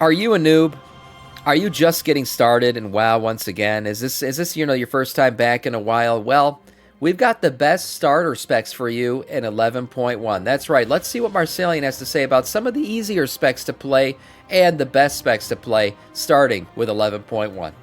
Are you a noob? Are you just getting started in WoW once again? Is this your first time back in a while? Well, we've got the best starter specs for you in 11.1. That's right. Let's see what Marcelian has to say about some of the easier specs to play and the best specs to play starting with 11.1.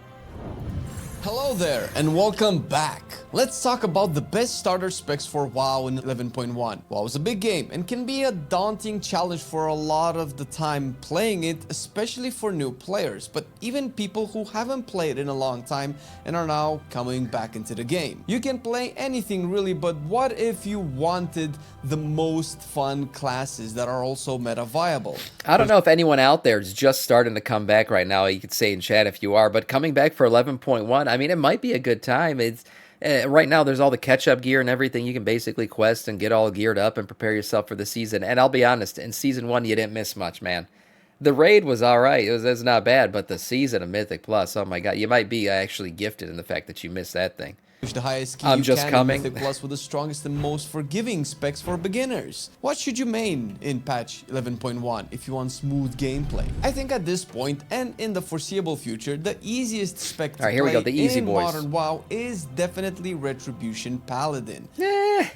Hello there and welcome back. Let's talk about the best starter specs for WoW in 11.1. WoW is a big game and can be a daunting challenge for a lot of the time playing it, especially for new players, but even people who haven't played in a long time and are now coming back into the game. You can play anything really, but what if you wanted the most fun classes that are also meta viable? I don't know if anyone out there is just starting to come back right now. You could say in chat if you are, but coming back for 11.1, I mean, it might be a good time. It's right now there's all the catch-up gear and everything. You can basically quest and get all geared up and prepare yourself for the season. And I'll be honest, in Season 1, you didn't miss much, man. The raid was all right. It's not bad, but the season of Mythic Plus, oh my god, you might be actually gifted in the fact that you missed that thing. Push the highest key I'm you just can coming. in Mythic Plus with the strongest and most forgiving specs for beginners. What should you main in patch 11.1 if you want smooth gameplay? I think at this point and in the foreseeable future, the easiest spec to All right, here we play go, the easy in boys. modern WoW is definitely Retribution Paladin. Where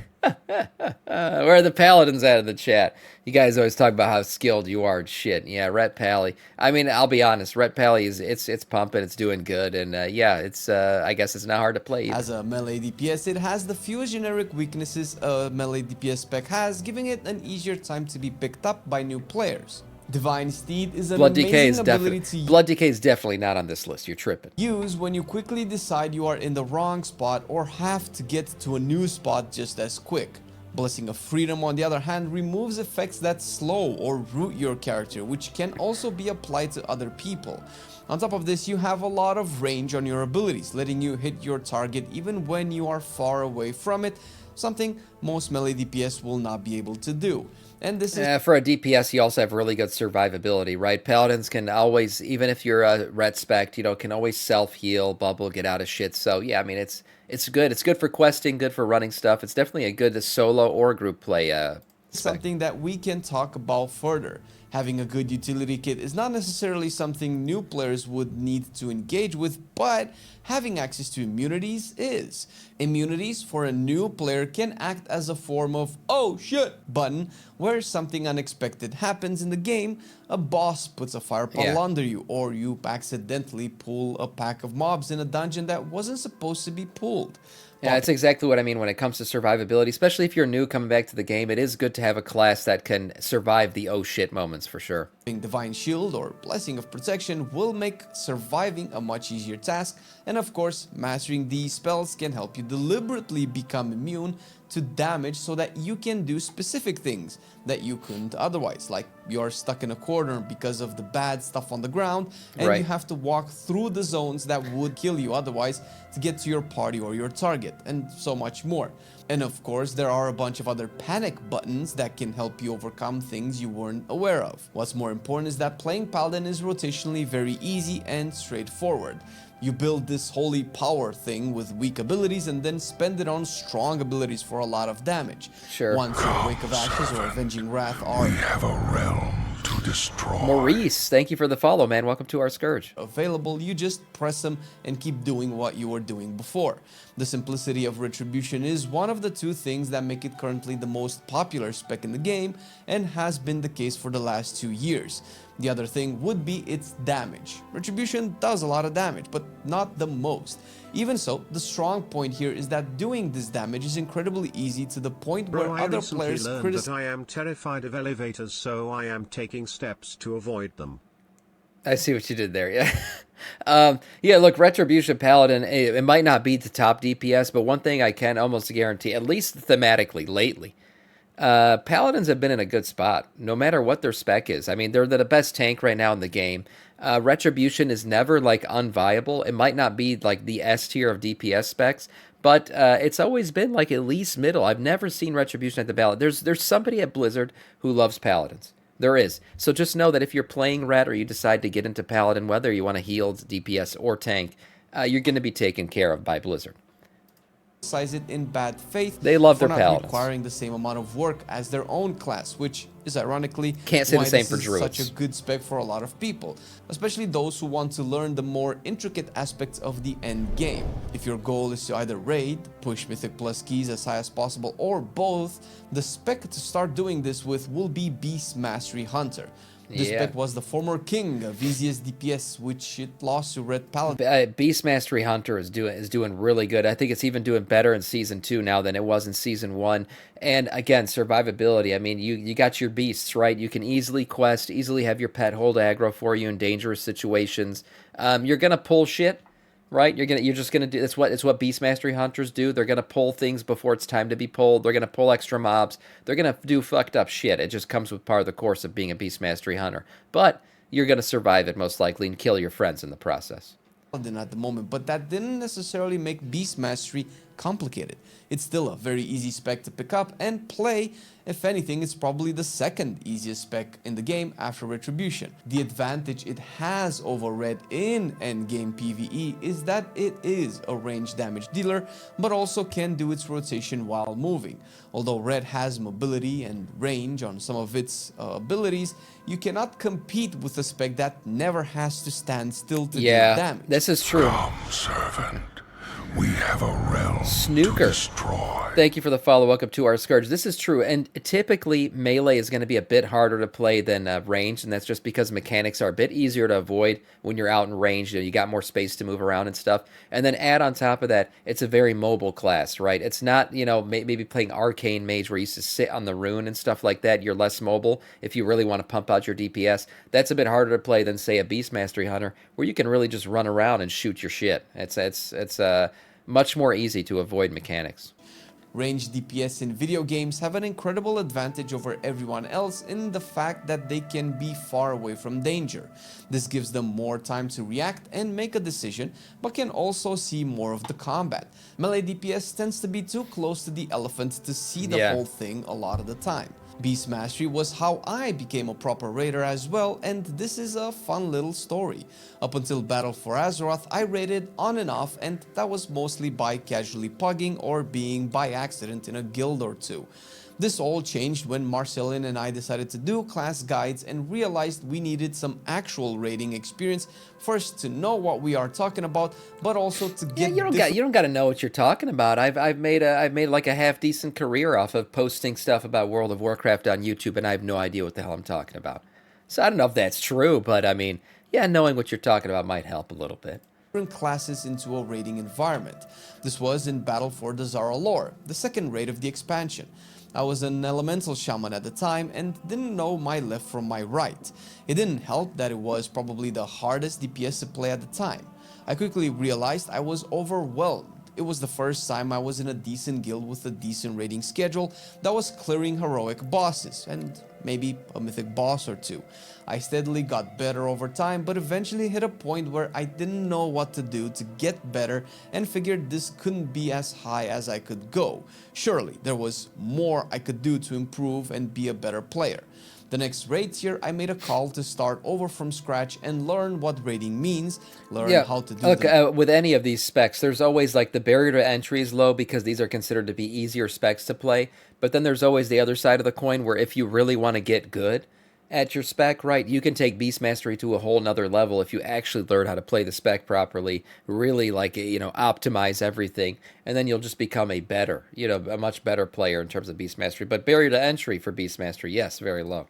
are the paladins at in the chat? You guys always talk about how skilled you are and shit. Yeah, Ret Pally. I mean, I'll be honest. Ret Pally it's pumping. It's doing good, and yeah, it's I guess it's not hard to play either. As a melee DPS, it has the few generic weaknesses a melee DPS spec has, giving it an easier time to be picked up by new players. Divine Steed is an Blood DK amazing ability to Blood DK is definitely not on this list. You're tripping. use when you quickly decide you are in the wrong spot or have to get to a new spot just as quick. Blessing of Freedom, on the other hand, removes effects that slow or root your character, which can also be applied to other people. On top of this, you have a lot of range on your abilities, letting you hit your target even when you are far away from it, something most melee DPS will not be able to do. And this is For a DPS, you also have really good survivability, right? Paladins can always, even if you're a ret spec, can always self-heal, bubble, get out of shit. So yeah, I mean, it's good. It's good for questing, good for running stuff. It's definitely a good solo or group play spec. something that we can talk about further. Having a good utility kit is not necessarily something new players would need to engage with, but having access to immunities is. Immunities for a new player can act as a form of "oh shit" button, where something unexpected happens in the game, a boss puts a fire puddle under you, or you accidentally pull a pack of mobs in a dungeon that wasn't supposed to be pulled. Yeah, that's exactly what I mean when it comes to survivability, especially if you're new coming back to the game. It is good to have a class that can survive the oh shit moments for sure. Divine Shield or Blessing of Protection will make surviving a much easier task, and of course, mastering these spells can help you deliberately become immune to damage so that you can do specific things that you couldn't otherwise, like you're stuck in a corner because of the bad stuff on the ground, and you have to walk through the zones that would kill you otherwise to get to your party or your target, and so much more. And of course, there are a bunch of other panic buttons that can help you overcome things you weren't aware of. What's more important is that playing Paladin is rotationally very easy and straightforward. You build this holy power thing with weak abilities and then spend it on strong abilities for a lot of damage. Sure. Once your Wake of Ashes or Avenging Wrath are We have a realm to destroy. Maurice, thank you for the follow, man. Welcome to our Scourge. available, you just press them and keep doing what you were doing before. The simplicity of Retribution is one of the two things that make it currently the most popular spec in the game and has been the case for the last 2 years. The other thing would be its damage. Retribution does a lot of damage, but not the most. Even so, the strong point here is that doing this damage is incredibly easy to the point where I other recently players learned criticize. that I am terrified of elevators, so I am taking steps to avoid them. I see what you did there, yeah. Yeah, look, Retribution Paladin, it might not be the top DPS, but one thing I can almost guarantee, at least thematically lately, Paladins have been in a good spot, no matter what their spec is. I mean, they're the best tank right now in the game. Retribution is never, like, unviable. It might not be, like, the S tier of DPS specs, but it's always been, like, at least middle. I've never seen Retribution at the ballot. There's somebody at Blizzard who loves Paladins. There is. So just know that if you're playing Red or you decide to get into Paladin, whether you want to heal DPS or tank, you're going to be taken care of by Blizzard. criticize it in bad faith. They love for their not paladins. requiring the same amount of work as their own class, which is ironically Can't say why the same this for is druids. such a good spec for a lot of people, especially those who want to learn the more intricate aspects of the end game. If your goal is to either raid, push Mythic Plus keys as high as possible, or both, the spec to start doing this with will be Beast Mastery Hunter. This Yeah. spec was the former king of easiest DPS, which it lost to Red Paladin. Beast Mastery Hunter is doing really good. I think it's even doing better in Season 2 now than it was in Season 1. And again, survivability. I mean, you got your beasts, right? You can easily quest, easily have your pet hold aggro for you in dangerous situations. You're going to pull shit, right? You're just gonna do. It's what Beast Mastery Hunters do. They're gonna pull things before it's time to be pulled. They're gonna pull extra mobs. They're gonna do fucked up shit. It just comes with part of the course of being a Beast Mastery Hunter. But you're gonna survive it most likely and kill your friends in the process. At the moment, but that didn't necessarily make Beast Mastery complicated. It's still a very easy spec to pick up and play. If anything, it's probably the second easiest spec in the game after Retribution. The advantage it has over Red in endgame PvE is that it is a range damage dealer, but also can do its rotation while moving. Although Red has mobility and range on some of its abilities, you cannot compete with a spec that never has to stand still to deal damage. This is true. Come, servant. We have a realm Snooker. to destroy. Thank you for the follow. Welcome to our Scourge. This is true, and typically melee is going to be a bit harder to play than range, and that's just because mechanics are a bit easier to avoid when you're out in range. You got more space to move around and stuff. And then add on top of that, it's a very mobile class, right? It's not, maybe playing Arcane Mage where you used to sit on the rune and stuff like that. You're less mobile if you really want to pump out your DPS. That's a bit harder to play than, say, a Beast Mastery Hunter where you can really just run around and shoot your shit. It's much more easy to avoid mechanics. Ranged DPS in video games have an incredible advantage over everyone else in the fact that they can be far away from danger. This gives them more time to react and make a decision, but can also see more of the combat. Melee DPS tends to be too close to the elephant to see the whole thing a lot of the time. Beast Mastery was how I became a proper raider as well, and this is a fun little story. Up until Battle for Azeroth, I raided on and off, and that was mostly by casually pugging or being by accident in a guild or two. This all changed when Marcelin and I decided to do class guides and realized we needed some actual raiding experience, first to know what we are talking about, but also to get you don't got to know what you're talking about. I've made like a half decent career off of posting stuff about World of Warcraft on YouTube, and I have no idea what the hell I'm talking about. So I don't know if that's true, but I mean, yeah, knowing what you're talking about might help a little bit. Different classes into a raiding environment. This was in Battle for the Zara lore, the second raid of the expansion. I was an elemental shaman at the time and didn't know my left from my right. It didn't help that it was probably the hardest DPS to play at the time. I quickly realized I was overwhelmed. It was the first time I was in a decent guild with a decent raiding schedule that was clearing heroic bosses and maybe a mythic boss or two. I steadily got better over time, but eventually hit a point where I didn't know what to do to get better and figured this couldn't be as high as I could go. Surely there was more I could do to improve and be a better player. The next raid tier, I made a call to start over from scratch and learn what raiding means, learn how to do Look, with any of these specs, there's always like the barrier to entry is low because these are considered to be easier specs to play. But then there's always the other side of the coin where if you really want to get good at your spec, right, you can take Beast Mastery to a whole nother level if you actually learn how to play the spec properly, really optimize everything, and then you'll just become a much better player in terms of Beast Mastery. But barrier to entry for Beast Mastery, yes, very low.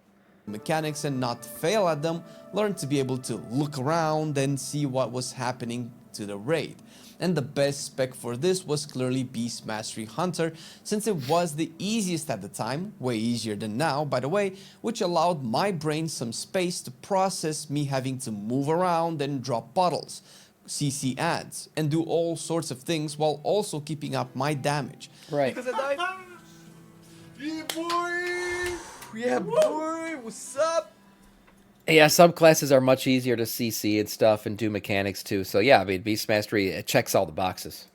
Mechanics and not fail at them, learn to be able to look around and see what was happening to the raid. And the best spec for this was clearly Beast Mastery Hunter, since it was the easiest at the time, way easier than now by the way, which allowed my brain some space to process me having to move around and drop bottles, CC ads, and do all sorts of things while also keeping up my damage. Right. Because I died. Yeah, boy! Yeah, boy! What's up? Yeah, some classes are much easier to CC and stuff and do mechanics too. So yeah, I mean, Beast Mastery, it checks all the boxes.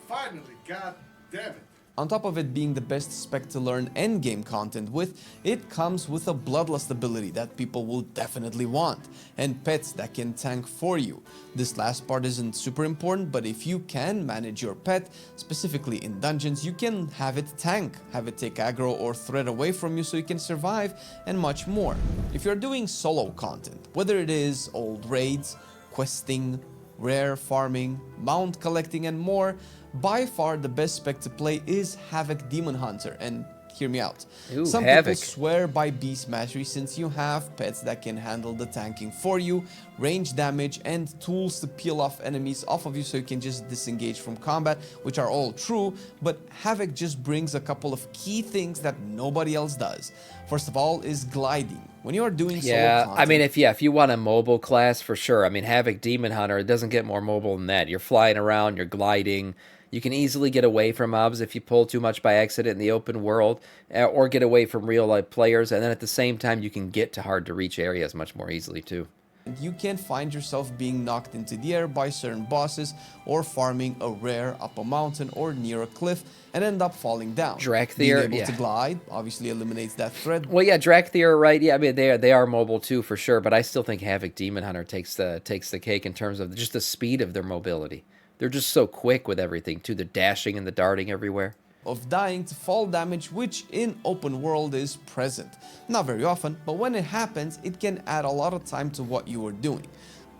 Finally, god damn it. On top of it being the best spec to learn endgame content with, it comes with a bloodlust ability that people will definitely want, and pets that can tank for you. This last part isn't super important, but if you can manage your pet, specifically in dungeons, you can have it tank, have it take aggro or threat away from you so you can survive, and much more. If you're doing solo content, whether it is old raids, questing, rare farming, mount collecting, and more, by far the best spec to play is Havoc Demon Hunter, and hear me out. Ooh, Some Havoc. people swear by Beast Mastery since you have pets that can handle the tanking for you, range damage, and tools to peel off enemies off of you so you can just disengage from combat, which are all true, but Havoc just brings a couple of key things that nobody else does. First of all is gliding. When you are doing solo content, I mean, if you want a mobile class, for sure. I mean, Havoc Demon Hunter, it doesn't get more mobile than that. You're flying around, you're gliding. You can easily get away from mobs if you pull too much by accident in the open world, or get away from real-life players, and then at the same time, you can get to hard-to-reach areas much more easily, too. you can find yourself being knocked into the air by certain bosses or farming a rare up a mountain or near a cliff and end up falling down. Drakthir, Being able yeah. to glide obviously eliminates that threat. Well, yeah, Drakthir, right? Yeah, I mean they are mobile too for sure, but I still think Havoc Demon Hunter takes the cake in terms of just the speed of their mobility. They're just so quick with everything too, the dashing and the darting everywhere. Of dying to fall damage, which in open world is present. Not very often, but when it happens, it can add a lot of time to what you are doing.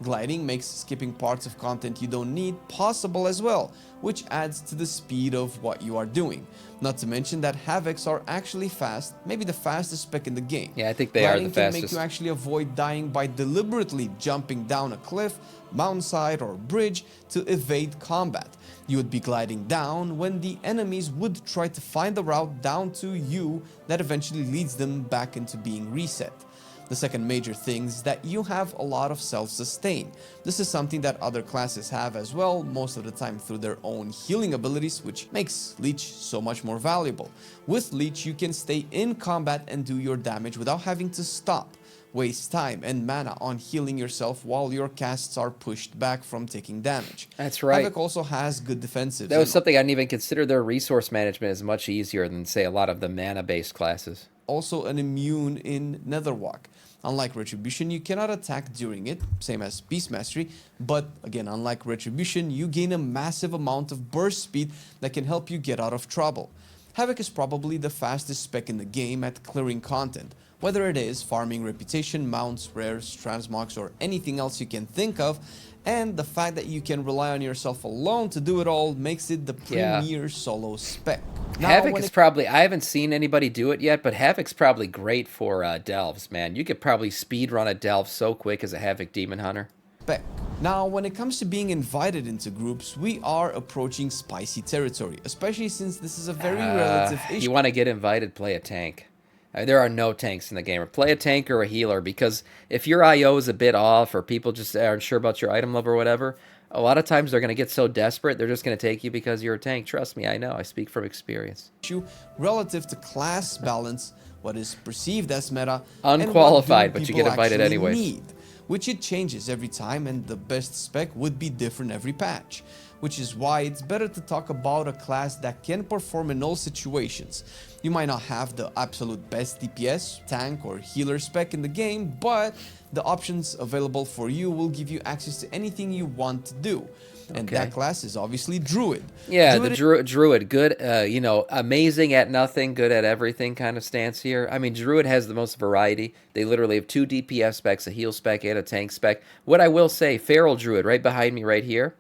Gliding makes skipping parts of content you don't need possible as well, which adds to the speed of what you are doing. Not to mention that Havocs are actually fast, maybe the fastest spec in the game. Yeah, I think they are the Gliding can fastest. make you actually avoid dying by deliberately jumping down a cliff, mountainside, or bridge to evade combat. You would be gliding down when the enemies would try to find the route down to you that eventually leads them back into being reset. The second major thing is that you have a lot of self-sustain. This is something that other classes have as well, most of the time through their own healing abilities, which makes Leech so much more valuable. With Leech, you can stay in combat and do your damage without having to stop, waste time and mana on healing yourself while your casts are pushed back from taking damage. That's right. Havoc also has good defensives. That was and something I didn't even consider. Their resource management is much easier than, say, a lot of the mana-based classes. also an immune in Netherwalk. Unlike Retribution, you cannot attack during it, same as Beast Mastery, but again, unlike Retribution, you gain a massive amount of burst speed that can help you get out of trouble. Havoc is probably the fastest spec in the game at clearing content, whether it is farming reputation, mounts, rares, transmogs, or anything else you can think of, and the fact that you can rely on yourself alone to do it all makes it the premier solo spec. Now, Havoc is probably, I haven't seen anybody do it yet, but Havoc's probably great for delves, man. You could probably speed run a delve so quick as a Havoc Demon Hunter. Now, when it comes to being invited into groups, we are approaching spicy territory, especially since this is a very relative issue. You want to get invited, play a tank. There are no tanks in the game. Or play a tank or a healer, because if your IO is a bit off or people just aren't sure about your item level or whatever, a lot of times they're going to get so desperate, they're just going to take you because you're a tank. Trust me, I know. I speak from experience. Relative to class balance, what is perceived as meta, Unqualified, and what but you get invited anyways. need, which it changes every time, and the best spec would be different every patch. Which is why it's better to talk about a class that can perform in all situations. You might not have the absolute best DPS, tank, or healer spec in the game, but the options available for you will give you access to anything you want to do. And that class is obviously Druid. Yeah, the Druid, good, amazing at nothing, good at everything kind of stance here. I mean, Druid has the most variety. They literally have 2 DPS specs, a heal spec, and a tank spec. What I will say, Feral Druid, right behind me right here,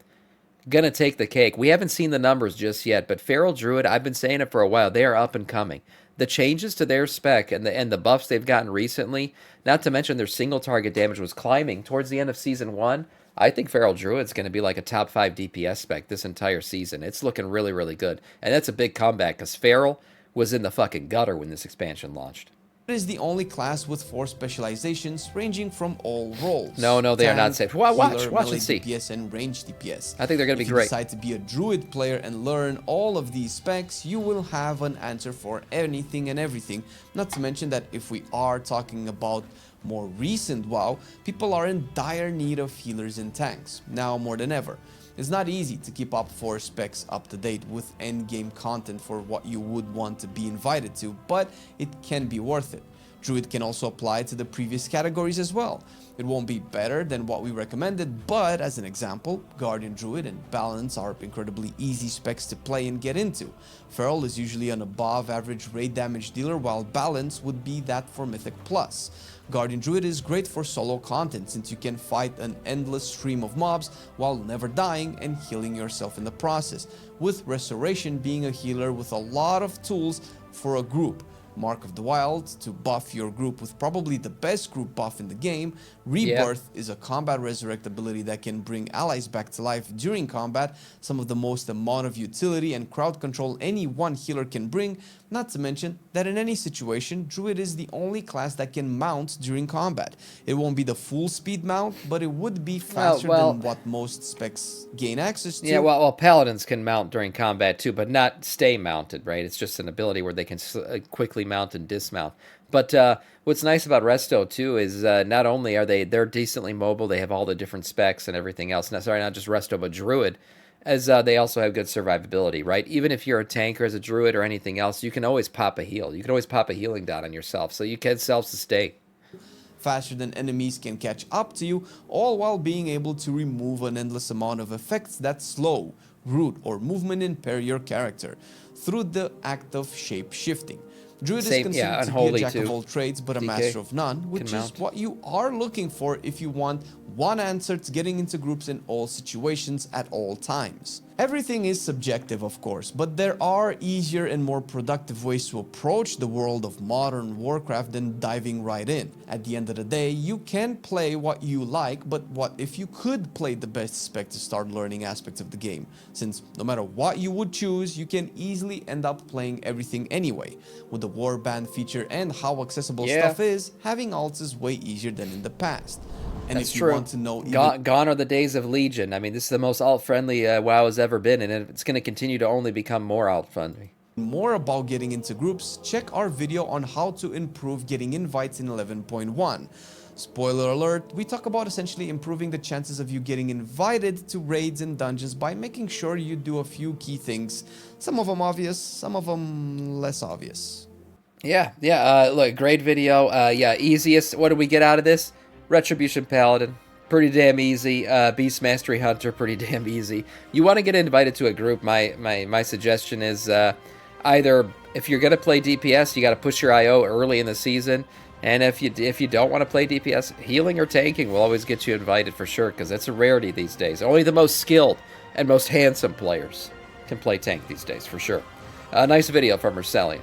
gonna take the cake. We haven't seen the numbers just yet, but Feral Druid, I've been saying it for a while, they are up and coming. The changes to their spec and the buffs they've gotten recently, not to mention their single target damage was climbing towards the end of Season 1, I think Feral Druid's going to be like a top 5 DPS spec this entire season. It's looking really, really good. And that's a big comeback, because Feral was in the fucking gutter when this expansion launched. It is the only class with 4 specializations ranging from all roles. No, they are not safe. Watch melee and see. DPS and range DPS. I think they're going to be If you great. decide to be a Druid player and learn all of these specs, you will have an answer for anything and everything. Not to mention that if we are talking about more recent WoW, people are in dire need of healers and tanks, now more than ever. It's not easy to keep up 4 specs up to date with endgame content for what you would want to be invited to, but it can be worth it. Druid can also apply to the previous categories as well. It won't be better than what we recommended, but as an example, Guardian Druid and Balance are incredibly easy specs to play and get into. Feral is usually an above average raid damage dealer, while Balance would be that for Mythic Plus. Guardian Druid is great for solo content since you can fight an endless stream of mobs while never dying and healing yourself in the process, with Restoration being a healer with a lot of tools for a group. Mark of the Wild to buff your group with probably the best group buff in the game. Rebirth is a combat resurrect ability that can bring allies back to life during combat, some of the most amount of utility and crowd control any one healer can bring, not to mention that in any situation, Druid is the only class that can mount during combat. It won't be the full speed mount, but it would be faster than what most specs gain access to. Yeah, well, Paladins can mount during combat too, but not stay mounted, right? It's just an ability where they can quickly mount and dismount. But what's nice about Resto too is not only are they're decently mobile, they have all the different specs and everything else. Not just Resto, but Druid, as they also have good survivability, right? Even if you're a tanker as a Druid or anything else, you can always pop a heal. You can always pop a healing dot on yourself, so you can self-sustain. Faster than enemies can catch up to you, all while being able to remove an endless amount of effects that slow, root, or movement impair your character through the act of shape-shifting. Druid is considered to be a jack of all trades but a master of none, which is what you are looking for if you want one answer to getting into groups in all situations at all times. Everything is subjective, of course, but there are easier and more productive ways to approach the world of modern Warcraft than diving right in. At the end of the day, you can play what you like, but what if you could play the best spec to start learning aspects of the game? Since no matter what you would choose, you can easily end up playing everything anyway. With the warband feature and how accessible stuff is, having alts is way easier than in the past. And That's if you true. want to know Gone are the days of Legion. I mean, this is the most alt-friendly WoW has ever been, and it's going to continue to only become more alt-friendly. more about getting into groups, check our video on how to improve getting invites in 11.1. Spoiler alert, we talk about essentially improving the chances of you getting invited to raids and dungeons by making sure you do a few key things. Some of them obvious, some of them less obvious. Yeah, look, great video. Easiest, what do we get out of this? Retribution Paladin, pretty damn easy. Beast Mastery Hunter, pretty damn easy. You want to get invited to a group, my suggestion is either, if you're going to play DPS, you got to push your IO early in the season. And if you don't want to play DPS, healing or tanking will always get you invited for sure, because it's a rarity these days. Only the most skilled and most handsome players can play tank these days, for sure. Nice video from Marcelli.